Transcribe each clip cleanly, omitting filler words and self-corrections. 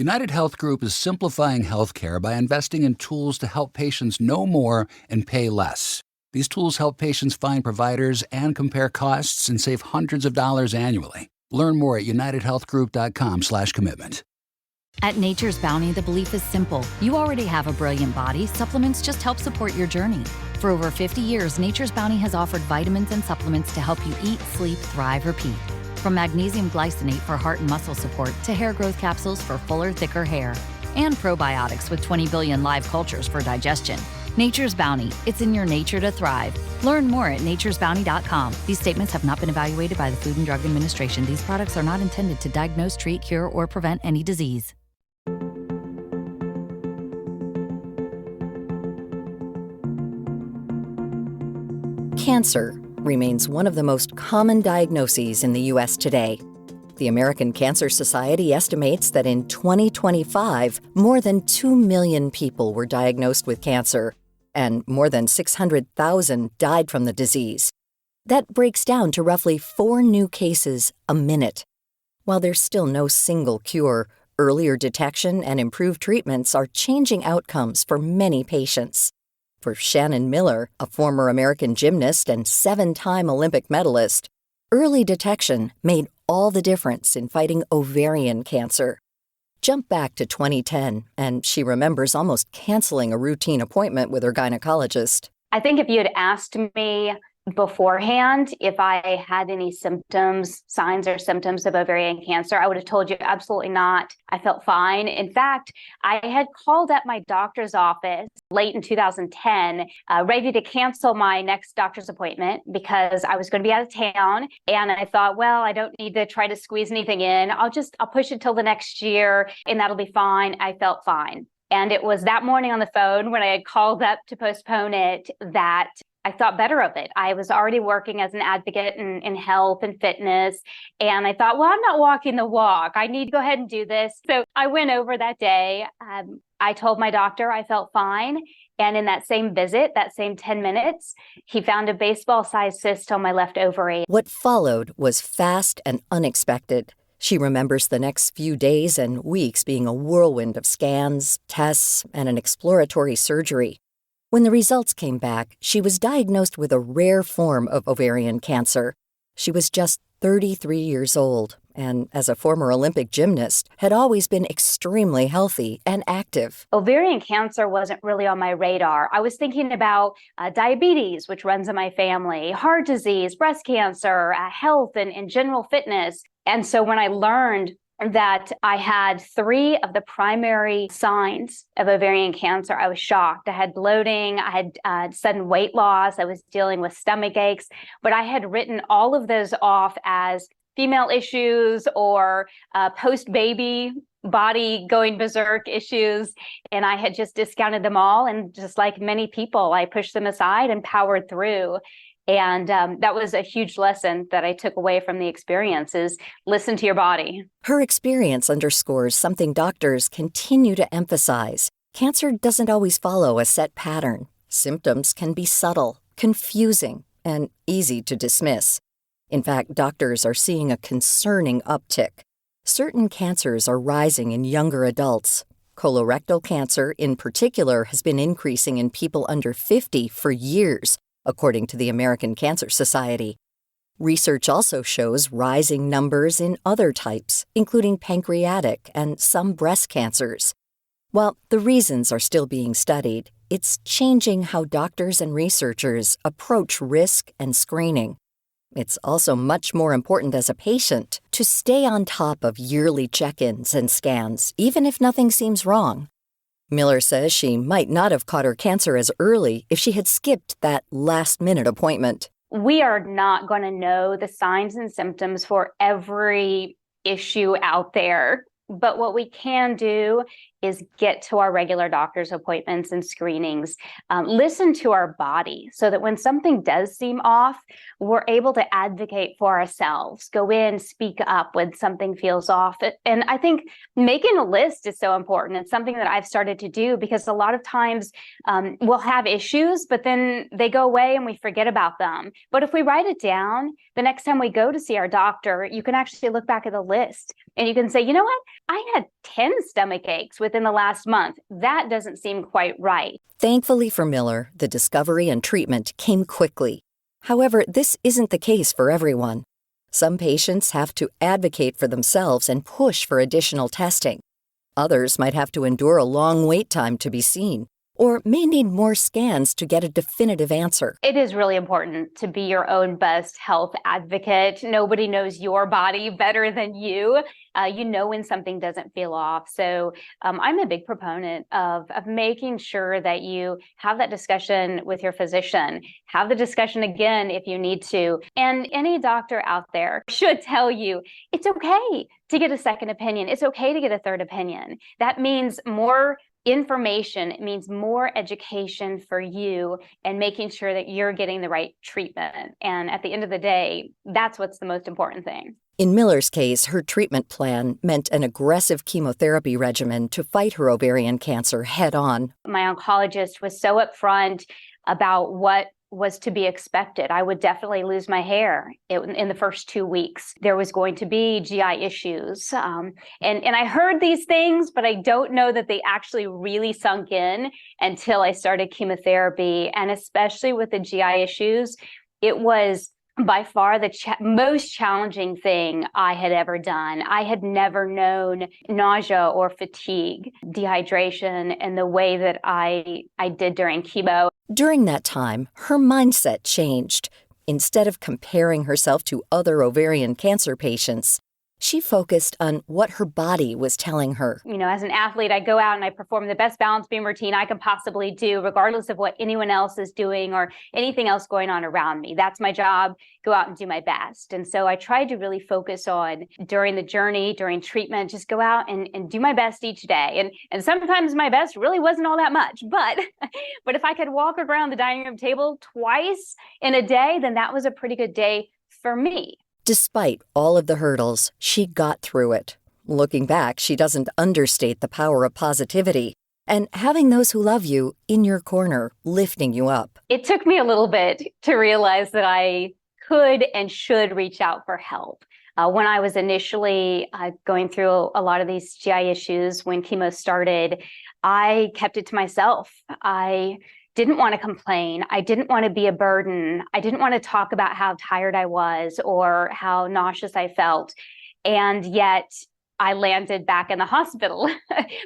United Health Group is simplifying healthcare by investing in tools to help patients know more and pay less. These tools help patients find providers and compare costs and save hundreds of dollars annually. Learn more at unitedhealthgroup.com/commitment. At Nature's Bounty, the belief is simple. You already have a brilliant body. Supplements just help support your journey. For over 50 years, Nature's Bounty has offered vitamins and supplements to help you eat, sleep, thrive, repeat. From magnesium glycinate for heart and muscle support to hair growth capsules for fuller, thicker hair. And probiotics with 20 billion live cultures for digestion. Nature's Bounty. It's in your nature to thrive. Learn more at naturesbounty.com. These statements have not been evaluated by the Food and Drug Administration. These products are not intended to diagnose, treat, cure, or prevent any disease. Cancer remains one of the most common diagnoses in the U.S. today. The American Cancer Society estimates that in 2025, more than 2 million people were diagnosed with cancer, and more than 600,000 died from the disease. That breaks down to roughly 4 new cases a minute. While there's still no single cure, earlier detection and improved treatments are changing outcomes for many patients. For Shannon Miller, a former American gymnast and 7-time Olympic medalist, early detection made all the difference in fighting ovarian cancer. Jump back to 2010, and she remembers almost canceling a routine appointment with her gynecologist. I think if you had asked me beforehand if I had any symptoms, signs or symptoms of ovarian cancer, I would have told you absolutely not. I felt fine. In fact, I had called at my doctor's office late in 2010, ready to cancel my next doctor's appointment because I was going to be out of town. And I thought, well, I don't need to try to squeeze anything in. I'll push it till the next year and that'll be fine. I felt fine. And it was that morning on the phone when I had called up to postpone it that I thought better of it. I was already working as an advocate in health and fitness. And I thought, well, I'm not walking the walk. I need to go ahead and do this. So I went over that day. I told my doctor I felt fine. And in that same visit, that same 10 minutes, he found a baseball-sized cyst on my left ovary. What followed was fast and unexpected. She remembers the next few days and weeks being a whirlwind of scans, tests, and an exploratory surgery. When the results came back, she was diagnosed with a rare form of ovarian cancer. She was just 33 years old, and as a former Olympic gymnast, had always been extremely healthy and active. Ovarian cancer wasn't really on my radar. I was thinking about diabetes, which runs in my family, heart disease, breast cancer, health, and general fitness. And so when I learned that I had 3 of the primary signs of ovarian cancer, I was shocked. I had bloating, I had sudden weight loss, I was dealing with stomach aches, but I had written all of those off as female issues or post-baby body going berserk issues. And I had just discounted them all. And just like many people, I pushed them aside and powered through. And that was a huge lesson that I took away from the experience is listen to your body. Her experience underscores something doctors continue to emphasize. Cancer doesn't always follow a set pattern. Symptoms can be subtle, confusing, and easy to dismiss. In fact, doctors are seeing a concerning uptick. Certain cancers are rising in younger adults. Colorectal cancer, in particular, has been increasing in people under 50 for years, according to the American Cancer Society. Research also shows rising numbers in other types, including pancreatic and some breast cancers. While the reasons are still being studied, it's changing how doctors and researchers approach risk and screening. It's also much more important as a patient to stay on top of yearly check-ins and scans, even if nothing seems wrong. Miller says she might not have caught her cancer as early if she had skipped that last-minute appointment. We are not going to know the signs and symptoms for every issue out there. But what we can do is get to our regular doctor's appointments and screenings, listen to our body so that when something does seem off, we're able to advocate for ourselves, go in, speak up when something feels off. And I think making a list is so important. It's something that I've started to do because a lot of times we'll have issues, but then they go away and we forget about them. But if we write it down, the next time we go to see our doctor, you can actually look back at the list and you can say, you know what? I had 10 stomach aches within the last month. That doesn't seem quite right. Thankfully for Miller, the discovery and treatment came quickly. However, this isn't the case for everyone. Some patients have to advocate for themselves and push for additional testing. Others might have to endure a long wait time to be seen, or may need more scans to get a definitive answer. It is really important to be your own best health advocate. Nobody knows your body better than you. You know when something doesn't feel off. So I'm a big proponent of making sure that you have that discussion with your physician. Have the discussion again if you need to. And any doctor out there should tell you it's okay to get a second opinion. It's okay to get a third opinion. That means more information. It means more education for you and making sure that you're getting the right treatment. And at the end of the day, that's what's the most important thing. In Miller's case, her treatment plan meant an aggressive chemotherapy regimen to fight her ovarian cancer head on. My oncologist was so upfront about what was to be expected. I would definitely lose my hair in the first 2 weeks. There was going to be GI issues. And I heard these things, but I don't know that they actually really sunk in until I started chemotherapy. And especially with the GI issues, it was by far the most challenging thing I had ever done. I had never known nausea or fatigue, dehydration, and the way that I did during chemo. During that time, her mindset changed. Instead of comparing herself to other ovarian cancer patients, she focused on what her body was telling her. You know, as an athlete, I go out and I perform the best balance beam routine I can possibly do, regardless of what anyone else is doing or anything else going on around me. That's my job. Go out and do my best. And so I tried to really focus on during the journey, during treatment, just go out and do my best each day. And sometimes my best really wasn't all that much, but if I could walk around the dining room table twice in a day, then that was a pretty good day for me. Despite all of the hurdles, she got through it. Looking back, she doesn't understate the power of positivity and having those who love you in your corner, lifting you up. It took me a little bit to realize that I could and should reach out for help. When I was initially going through a lot of these GI issues, when chemo started, I kept it to myself. I didn't want to complain. I didn't want to be a burden. I didn't want to talk about how tired I was or how nauseous I felt. And yet I landed back in the hospital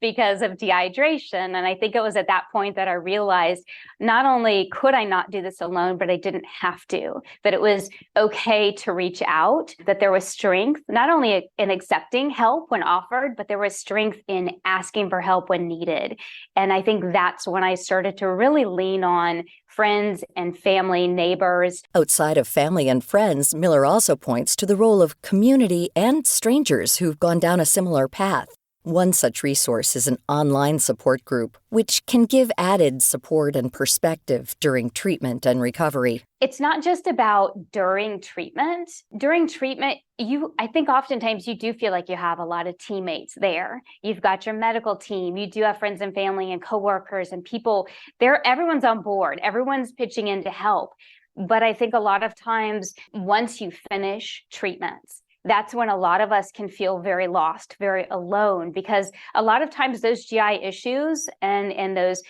because of dehydration. And I think it was at that point that I realized not only could I not do this alone, but I didn't have to, that it was okay to reach out, that there was strength, not only in accepting help when offered, but there was strength in asking for help when needed. And I think that's when I started to really lean on friends and family, neighbors. Outside of family and friends, Miller also points to the role of community and strangers who've gone down a similar path. One such resource is an online support group, which can give added support and perspective during treatment and recovery. It's not just about during treatment. During treatment, I think oftentimes you do feel like you have a lot of teammates there. You've got your medical team. You do have friends and family and coworkers and people there. Everyone's on board. Everyone's pitching in to help. But I think a lot of times once you finish treatments, that's when a lot of us can feel very lost, very alone, because a lot of times those GI issues and those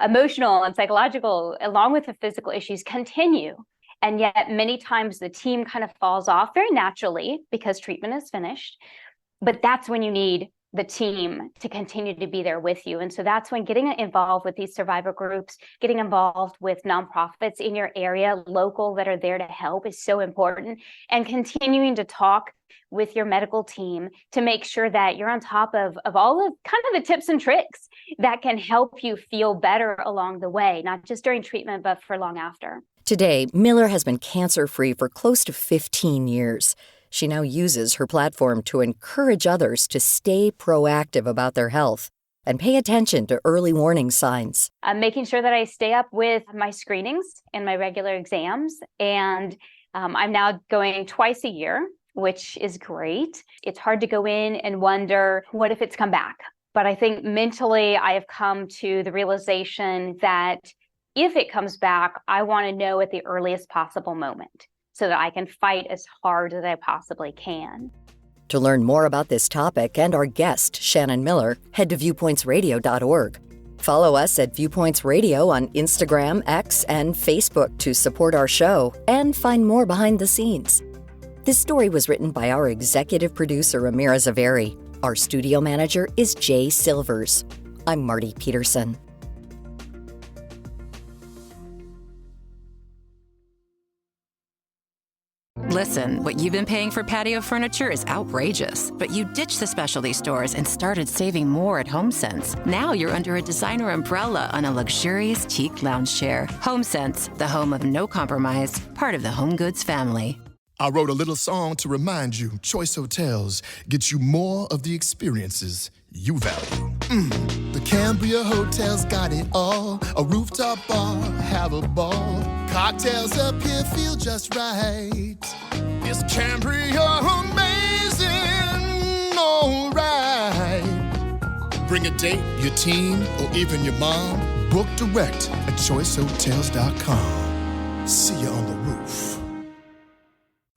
emotional and psychological, along with the physical issues, continue. And yet many times the team kind of falls off very naturally because treatment is finished. But that's when you need the team to continue to be there with you. And so that's when getting involved with these survivor groups, getting involved with nonprofits in your area, local, that are there to help is so important. And continuing to talk with your medical team to make sure that you're on top of all of kind of the tips and tricks that can help you feel better along the way, not just during treatment, but for long after. Today, Miller has been cancer-free for close to 15 years. She now uses her platform to encourage others to stay proactive about their health and pay attention to early warning signs. I'm making sure that I stay up with my screenings and my regular exams. And I'm now going twice a year, which is great. It's hard to go in and wonder, what if it's come back? But I think mentally I have come to the realization that if it comes back, I want to know at the earliest possible moment so that I can fight as hard as I possibly can. To learn more about this topic and our guest, Shannon Miller, head to viewpointsradio.org. Follow us at Viewpoints Radio on Instagram, X, and Facebook to support our show and find more behind the scenes. This story was written by our executive producer, Amirah Zaveri. Our studio manager is Jay Silvers. I'm Marty Peterson. Listen, what you've been paying for patio furniture is outrageous, but you ditched the specialty stores and started saving more at HomeSense. Now you're under a designer umbrella on a luxurious teak lounge chair. HomeSense, the home of no compromise, part of the home goods family. I wrote a little song to remind you, Choice Hotels get you more of the experiences you value. The Cambria Hotel's got it all. A rooftop bar, have a ball. Cocktails up here feel just right. Is Cambria amazing? All right. Bring a date, your team, or even your mom. Book direct at choicehotels.com. See you on the roof.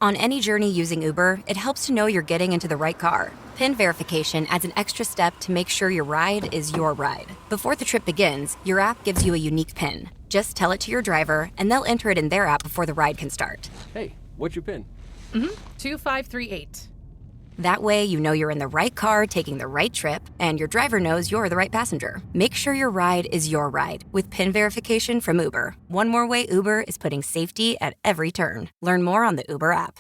On any journey using Uber, it helps to know you're getting into the right car. PIN verification adds an extra step to make sure your ride is your ride. Before the trip begins, your app gives you a unique PIN. Just tell it to your driver, and they'll enter it in their app before the ride can start. Hey, what's your PIN? 2538. That way, you know you're in the right car taking the right trip, and your driver knows you're the right passenger. Make sure your ride is your ride with PIN verification from Uber. One more way Uber is putting safety at every turn. Learn more on the Uber app.